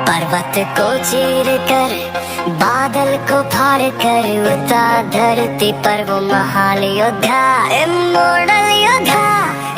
पर्वत को चीर कर, बादल को फाड़ कर, उता धरती पर वो महान योद्धा, इमोर्टल योद्धा,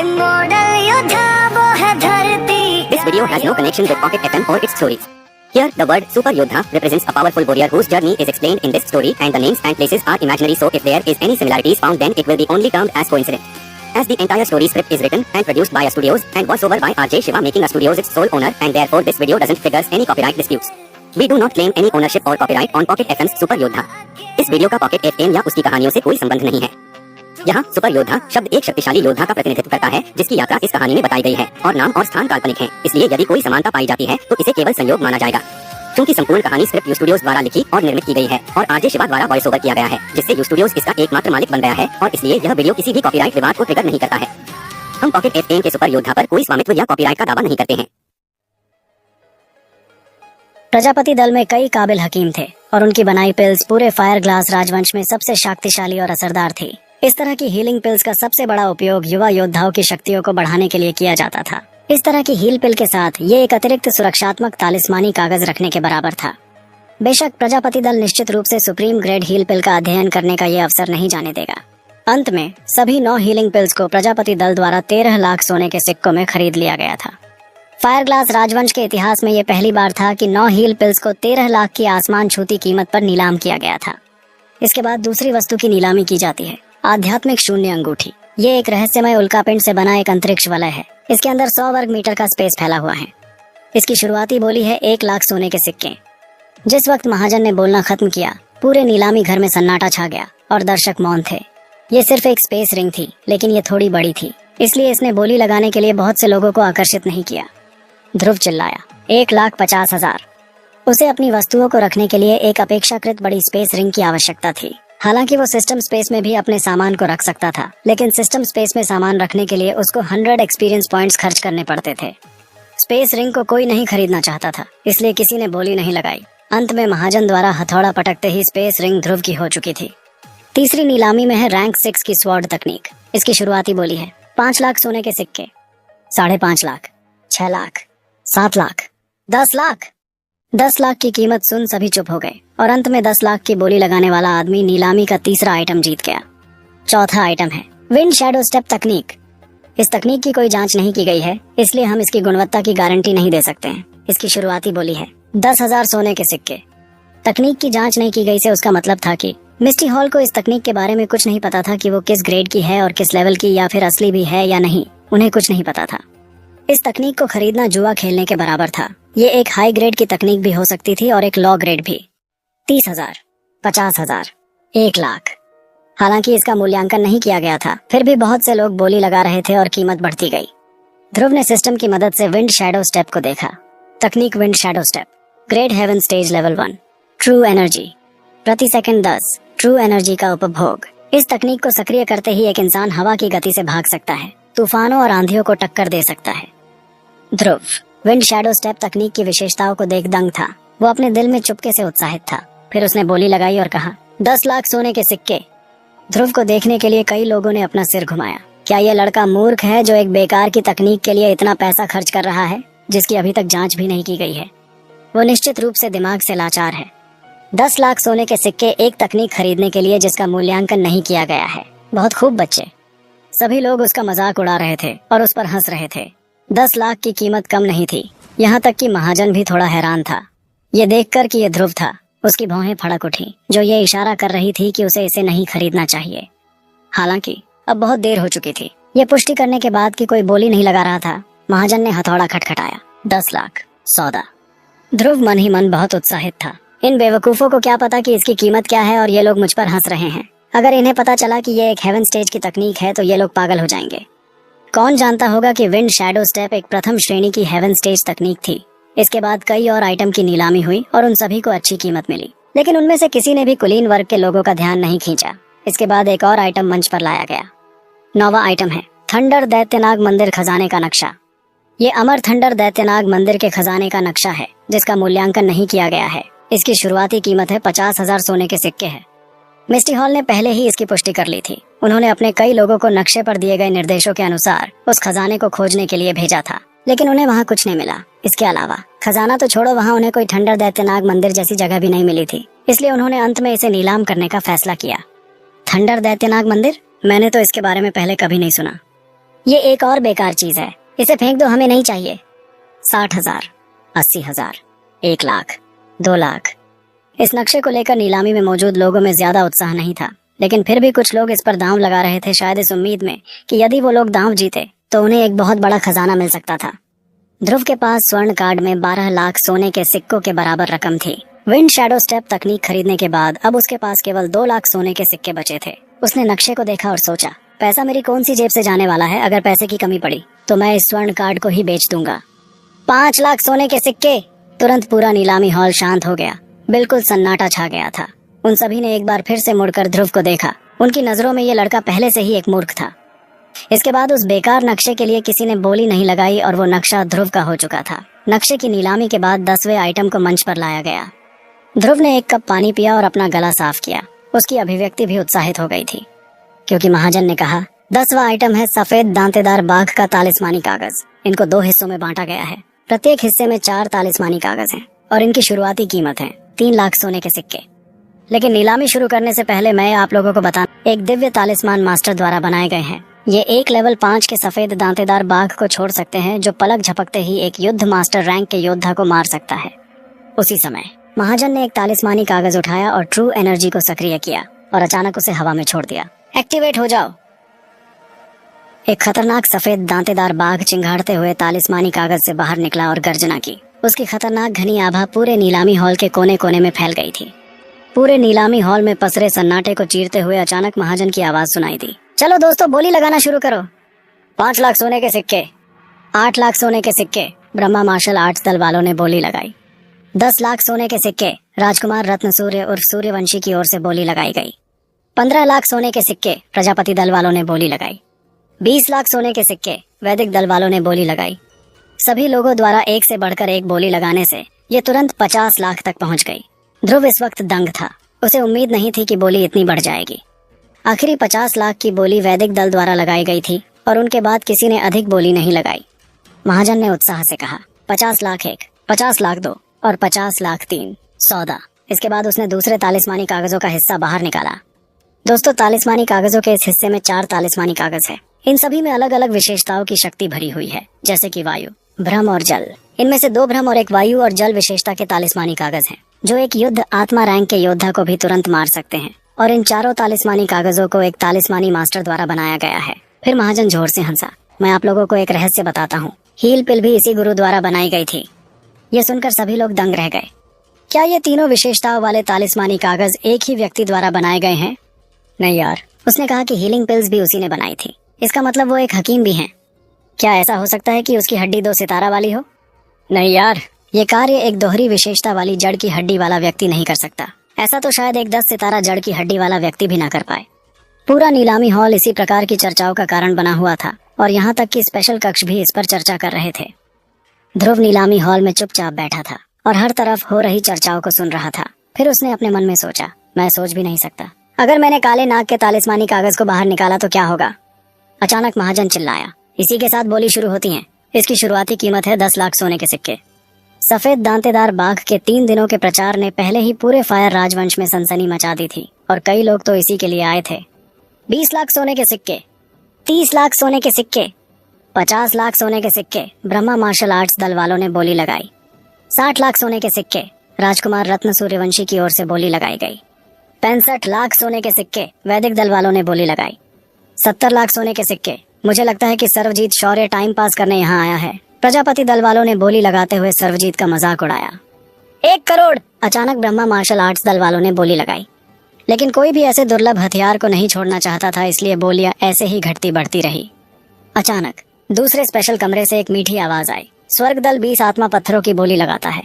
इमोर्टल योद्धा, वो है धरती। This video has no connection with Pocket FM or its stories. Here, the word Super Yodha represents a powerful warrior whose journey is explained in this story, and the names and places are imaginary, so if there is any similarities found, then it will be only termed as coincidence. As the entire story script is written and produced by a studios and voiceover by RJ Shiva, making a studios its sole owner, and therefore this video doesn't trigger any copyright disputes. We do not claim any ownership or copyright on Pocket FM's Super Yodha. इस video का Pocket FM या उसकी कहानियों से कोई संबंध नहीं है। यहाँ सुपर योद्धा शब्द एक शक्तिशाली योद्धा का प्रतिनिधित्व करता है जिसकी यात्रा इस कहानी में बताई गई है, और नाम और स्थान काल्पनिक है, इसलिए यदि कोई समानता पाई जाती है तो इसे केवल संयोग माना जाएगा। क्योंकि संपूर्ण कहानी स्क्रिप्ट यू स्टूडियोज द्वारा लिखी और निर्मित की गई है और आरजे शिवा द्वारा वॉइस ओवर किया गया है, जिससे यू स्टूडियोज इसका एकमात्र मालिक बन गया है, और इसलिए यह वीडियो किसी भी कॉपीराइट विवाद को ट्रिगर नहीं करता है। हम पॉकेट एफएम के सुपर योद्धा पर कोई स्वामित्व या कॉपीराइट का दावा नहीं करते हैं। प्रजापति दल में कई काबिल हकीम थे और उनकी बनाई पिल्स पूरे फायर ग्लास राजवंश में सबसे शक्तिशाली और असरदार थी। इस तरह की हीलिंग पिल्स का सबसे बड़ा उपयोग युवा योद्धाओं की शक्तियों को बढ़ाने के लिए किया जाता था। इस तरह की हील पिल के साथ ये एक अतिरिक्त सुरक्षात्मक तालिस्मानी कागज रखने के बराबर था। बेशक प्रजापति दल निश्चित रूप से सुप्रीम ग्रेड हील पिल का अध्ययन करने का ये अवसर नहीं जाने देगा। अंत में सभी 9 हीलिंग पिल्स को प्रजापति दल द्वारा 13 लाख सोने के सिक्कों में खरीद लिया गया था। फायर ग्लास राजवंश के इतिहास में ये पहली बार था कि 9 हील पिल्स को 13 लाख की आसमान छूती कीमत पर नीलाम किया गया था। इसके बाद दूसरी वस्तु की नीलामी की जाती है, आध्यात्मिक शून्य अंगूठी। ये एक रहस्यमय उल्कापिंड से बना एक अंतरिक्ष वलय है। इसके अंदर 100 वर्ग मीटर का स्पेस फैला हुआ है। इसकी शुरुआती बोली है 1 लाख सोने के सिक्के। जिस वक्त महाजन ने बोलना खत्म किया, पूरे नीलामी घर में सन्नाटा छा गया और दर्शक मौन थे। ये सिर्फ एक स्पेस रिंग थी, लेकिन ये थोड़ी बड़ी थी, इसलिए इसने बोली लगाने के लिए बहुत से लोगों को आकर्षित नहीं किया। ध्रुव चिल्लाया, 1,50,000। उसे अपनी वस्तुओं को रखने के लिए एक अपेक्षाकृत बड़ी स्पेस रिंग की आवश्यकता थी। हालांकि वो सिस्टम स्पेस में भी अपने सामान को रख सकता था, लेकिन सिस्टम स्पेस में सामान रखने के लिए उसको 100 एक्सपीरियंस पॉइंट्स खर्च करने पड़ते थे। स्पेस रिंग को कोई नहीं खरीदना चाहता था, इसलिए किसी ने बोली नहीं लगाई। अंत में महाजन द्वारा हथौड़ा पटकते ही स्पेस रिंग ध्रुव की हो चुकी थी। तीसरी नीलामी में है रैंक 6 की स्वॉर्ड तकनीक। इसकी शुरुआती बोली है 5 लाख सोने के सिक्के, 5.5 लाख, 6 लाख, 7 लाख, 10 लाख। 10 लाख की कीमत सुन सभी चुप हो गए और अंत में 10 लाख की बोली लगाने वाला आदमी नीलामी का तीसरा आइटम जीत गया। चौथा आइटम है विंड शैडो स्टेप तकनीक। इस तकनीक की कोई जांच नहीं की गई है, इसलिए हम इसकी गुणवत्ता की गारंटी नहीं दे सकते हैं। इसकी शुरुआती बोली है 10,000 सोने के सिक्के। तकनीक की जांच नहीं की गई से उसका मतलब था कि मिस्टी हॉल को इस तकनीक के बारे में कुछ नहीं पता था कि वो किस ग्रेड की है और किस लेवल की, या फिर असली भी है या नहीं। उन्हें कुछ नहीं पता था। इस तकनीक को खरीदना जुआ खेलने के बराबर था। ये एक हाई ग्रेड की तकनीक भी हो सकती थी और एक लो ग्रेड भी। 30,000, 50,000, 1 लाख। हालांकि इसका मूल्यांकन नहीं किया गया था, फिर भी बहुत से लोग बोली लगा रहे थे और कीमत बढ़ती गई। ध्रुव ने सिस्टम की मदद से विंड शैडो स्टेप को देखा। तकनीक wind shadow step, great heaven stage level 1। True energy, प्रति सेकंड 10 ट्रू एनर्जी का उपभोग। इस तकनीक को सक्रिय करते ही एक इंसान हवा की गति से भाग सकता है, तूफानों और आंधियों को टक्कर दे सकता है। ध्रुव विंड शैडो स्टेप तकनीक की विशेषताओं को देख दंग था। वो अपने दिल में चुपके से उत्साहित था। फिर उसने बोली लगाई और कहा 10 लाख सोने के सिक्के। ध्रुव को देखने के लिए कई लोगों ने अपना सिर घुमाया। क्या यह लड़का मूर्ख है जो एक बेकार की तकनीक के लिए इतना पैसा खर्च कर रहा है, जिसकी अभी तक जांच भी नहीं की गई है? वो निश्चित रूप से दिमाग से लाचार है। 10 लाख सोने के सिक्के एक तकनीक खरीदने के लिए जिसका मूल्यांकन नहीं किया गया है। बहुत खूब बच्चे। सभी लोग उसका मजाक उड़ा रहे थे और उस पर हंस रहे थे। 10 लाख की कीमत कम नहीं थी। यहाँ तक कि महाजन भी थोड़ा हैरान था। ये देखकर कि ये ध्रुव था, उसकी भौहें फड़क उठी, जो ये इशारा कर रही थी कि उसे इसे नहीं खरीदना चाहिए। हालांकि अब बहुत देर हो चुकी थी। ये पुष्टि करने के बाद कि कोई बोली नहीं लगा रहा था, महाजन ने हथौड़ा खटखटाया। 10 लाख सौदा। ध्रुव मन ही मन बहुत उत्साहित था। इन बेवकूफों को क्या पता कि इसकी कीमत क्या है और ये लोग मुझ पर हंस रहे हैं। अगर इन्हें पता चला कि ये एक हेवन स्टेज की तकनीक है तो ये लोग पागल हो जाएंगे। कौन जानता होगा कि विंड शैडो स्टेप एक प्रथम श्रेणी की हेवन स्टेज तकनीक थी। इसके बाद कई और आइटम की नीलामी हुई और उन सभी को अच्छी कीमत मिली, लेकिन उनमें से किसी ने भी कुलीन वर्ग के लोगों का ध्यान नहीं खींचा। इसके बाद एक और आइटम मंच पर लाया गया। 9वां आइटम है थंडर दैत्यनाग मंदिर खजाने का नक्शा। ये अमर थंडर दैत्यनाग मंदिर के खजाने का नक्शा है, जिसका मूल्यांकन नहीं किया गया है। इसकी शुरुआती कीमत है 50,000 सोने के सिक्के है। मिस्टी हॉल ने पहले ही इसकी पुष्टि कर ली थी। उन्होंने अपने कई लोगों को नक्शे पर दिए गए निर्देशों के अनुसार उस खजाने को खोजने के लिए भेजा था। लेकिन उन्हें वहाँ कुछ नहीं मिला। इसके अलावा खजाना तो छोड़ो, वहाँ उन्हें कोई ठंडर दैत्यनाग मंदिर जैसी जगह भी नहीं मिली थी। इसलिए उन्होंने अंत में इसे नीलाम करने का फैसला किया। थंडर दैत्यनाग मंदिर? मैंने तो इसके बारे में पहले कभी नहीं सुना। ये एक और बेकार चीज है, इसे फेंक दो, हमें नहीं चाहिए। 60,000, 80,000, 1 लाख, 2 लाख। इस नक्शे को लेकर नीलामी में मौजूद लोगों में ज्यादा उत्साह नहीं था, लेकिन फिर भी कुछ लोग इस पर दांव लगा रहे थे, शायद इस उम्मीद में कि यदि वो लोग दांव जीते तो उन्हें एक बहुत बड़ा खजाना मिल सकता था। ध्रुव के पास स्वर्ण कार्ड में 12 लाख सोने के सिक्कों के बराबर रकम थी। विंड शैडो स्टेप तकनीक खरीदने के बाद अब उसके पास केवल 2 लाख सोने के सिक्के बचे थे। उसने नक्शे को देखा और सोचा, पैसा मेरी कौन सी जेब से जाने वाला है। अगर पैसे की कमी पड़ी तो मैं इस स्वर्ण कार्ड को ही बेच दूंगा। 5 लाख सोने के सिक्के। तुरंत पूरा नीलामी हॉल शांत हो गया। बिल्कुल सन्नाटा छा गया था। उन सभी ने एक बार फिर से मुड़कर ध्रुव को देखा। उनकी नजरों में ये लड़का पहले से ही एक मूर्ख था। इसके बाद उस बेकार नक्शे के लिए किसी ने बोली नहीं लगाई और वो नक्शा ध्रुव का हो चुका था। नक्शे की नीलामी के बाद 10वें आइटम को मंच पर लाया गया। ध्रुव ने 1 कप पानी पिया और अपना गला साफ किया। उसकी अभिव्यक्ति भी उत्साहित हो गई थी, क्योंकि महाजन ने कहा, 10वां आइटम है सफेद दांतेदार बाघ का तालिस्मानी कागज। इनको 2 हिस्सों में बांटा गया है। प्रत्येक हिस्से में 4 तालिस्मानी कागज हैं और इनकी शुरुआती कीमत है 3 लाख सोने के सिक्के। लेकिन नीलामी शुरू करने से पहले मैं आप लोगों को बता, एक दिव्य तालिस्मान मास्टर द्वारा बनाए गए हैं। ये एक लेवल 5 के सफेद दांतेदार बाघ को छोड़ सकते हैं, जो पलक झपकते ही एक युद्ध मास्टर रैंक के योद्धा को मार सकता है। उसी समय महाजन ने एक तालिस्मानी कागज उठाया और ट्रू एनर्जी को सक्रिय किया और अचानक उसे हवा में छोड़ दिया। एक्टिवेट हो जाओ। एक खतरनाक सफेद दांतेदार बाघ चिंगाड़ते हुए तालिस्मानी कागज से बाहर निकला और गर्जना की। उसकी खतरनाक घनी आभा पूरे नीलामी हॉल के कोने कोने में फैल गई थी। पूरे नीलामी हॉल में पसरे सन्नाटे को चीरते हुए अचानक महाजन की आवाज सुनाई दी, चलो दोस्तों, बोली लगाना शुरू करो। 5 लाख सोने के सिक्के, 8 लाख सोने के सिक्के। ब्रह्मा मार्शल आर्ट्स दल वालों ने बोली लगाई। 10 लाख सोने के सिक्के। राजकुमार रत्न सूर्य उर्फ सूर्यवंशी की ओर से बोली लगाई गई। 15 लाख सोने के सिक्के। प्रजापति दल वालों ने बोली लगाई। 20 लाख सोने के सिक्के। वैदिक दल वालों ने बोली लगाई। सभी लोगों द्वारा एक से बढ़कर एक बोली लगाने से ये तुरंत 50 लाख तक पहुंच गई। ध्रुव इस वक्त दंग था। उसे उम्मीद नहीं थी कि बोली इतनी बढ़ जाएगी। आखिरी 50 लाख की बोली वैदिक दल द्वारा लगाई गई थी और उनके बाद किसी ने अधिक बोली नहीं लगाई। महाजन ने उत्साह से कहा, 50 लाख 1, 50 लाख 2 और 50 लाख 3। सौदा। इसके बाद उसने दूसरे तालिस्मानी कागजों का हिस्सा बाहर निकाला। दोस्तों, तालिस्मानी कागजों के इस हिस्से में 4 तालिस्मानी कागज है। इन सभी में अलग अलग विशेषताओं की शक्ति भरी हुई है, जैसे कि वायु, भ्रम और जल। इनमें से 2 भ्रम और 1 वायु और जल विशेषता के तालिस्मानी कागज हैं, जो एक युद्ध आत्मा रैंक के योद्धा को भी तुरंत मार सकते हैं। और इन चारों तालिस्मानी कागजों को एक तालिस्मानी मास्टर द्वारा बनाया गया है। फिर महाजन जोर से हंसा। मैं आप लोगों को एक रहस्य बताता हूँ। हील पिल भी इसी गुरु द्वारा बनाई गई थी। ये सुनकर सभी लोग दंग रह गए। क्या ये तीनों विशेषताओं वाले तालिस्मानी कागज एक ही व्यक्ति द्वारा बनाए गए हैं? नहीं यार, उसने कहा कि हीलिंग पिल्स भी उसी ने बनाई थी। इसका मतलब वो एक हकीम भी हैं। क्या ऐसा हो सकता है कि उसकी हड्डी 2 सितारा वाली हो? नहीं यार, ये कार्य एक दोहरी विशेषता वाली जड़ की हड्डी वाला व्यक्ति नहीं कर सकता। ऐसा तो शायद एक 10 सितारा जड़ की हड्डी वाला व्यक्ति भी ना कर पाए। पूरा नीलामी हॉल इसी प्रकार की चर्चाओं का कारण बना हुआ था और यहाँ तक कि स्पेशल कक्ष भी इस पर चर्चा कर रहे थे। ध्रुव नीलामी हॉल में चुपचाप बैठा था और हर तरफ हो रही चर्चाओं को सुन रहा था। फिर उसने अपने मन में सोचा, मैं सोच भी नहीं सकता, अगर मैंने काले नाग के तालिस्मानी कागज को बाहर निकाला तो क्या होगा? अचानक महाजन चिल्लाया, इसी के साथ बोली शुरू होती है। इसकी शुरुआती कीमत है 10 लाख सोने के सिक्के। सफेद दांतेदार बाघ के 3 दिनों के प्रचार ने पहले ही पूरे फायर राजवंश में सनसनी मचा दी थी और कई लोग तो इसी के लिए आए थे। 20 लाख सोने के सिक्के, 30 लाख सोने के सिक्के, 50 लाख सोने के सिक्के। ब्रह्मा मार्शल आर्ट्स दल वालों ने बोली लगाई। 60 लाख सोने के सिक्के। राजकुमार रत्न सूर्यवंशी की ओर से बोली लगाई गई। 65 लाख सोने के सिक्के। वैदिक दल वालों ने बोली लगाई। 70 लाख सोने के सिक्के। मुझे लगता है कि सर्वजीत शौर्य टाइम पास करने यहाँ आया है। प्रजापति दल वालों ने बोली लगाते हुए सर्वजीत का मजाक उड़ाया। 1 करोड़। अचानक ब्रह्मा मार्शल आर्ट्स दल वालों ने बोली लगाई। लेकिन कोई भी ऐसे दुर्लभ हथियार को नहीं छोड़ना चाहता था, इसलिए बोलियां ऐसे ही घटती बढ़ती रही। अचानक दूसरे स्पेशल कमरे से एक मीठी आवाज आई। स्वर्ग दल 20 आत्मा पत्थरों की बोली लगाता है।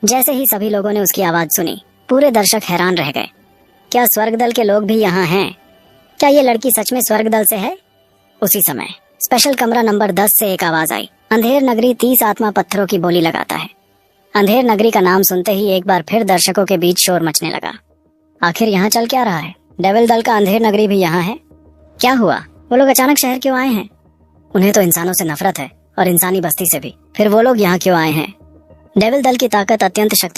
जैसे ही सभी लोगों ने उसकी आवाज सुनी, पूरे दर्शक हैरान रह गए। क्या स्वर्ग दल के लोग भी यहाँ हैं? क्या ये लड़की सच में स्वर्ग दल से है? उसी समय स्पेशल कमरा नंबर 10 से एक आवाज आई। अंधेर नगरी 30 आत्मा पत्थरों की बोली लगाता है। अंधेर नगरी का नाम सुनते ही एक बार फिर दर्शकों के बीच शोर मचने लगा। आखिर यहाँ चल क्या रहा है? डेविल दल का अंधेर नगरी भी यहाँ है? क्या हुआ? वो लोग अचानक शहर क्यों आए हैं? उन्हें तो इंसानों से नफरत है और इंसानी बस्ती से भी। फिर वो लोग यहाँ क्यों आए हैं? डेविल दल की ताकत अत्यंत शक्ति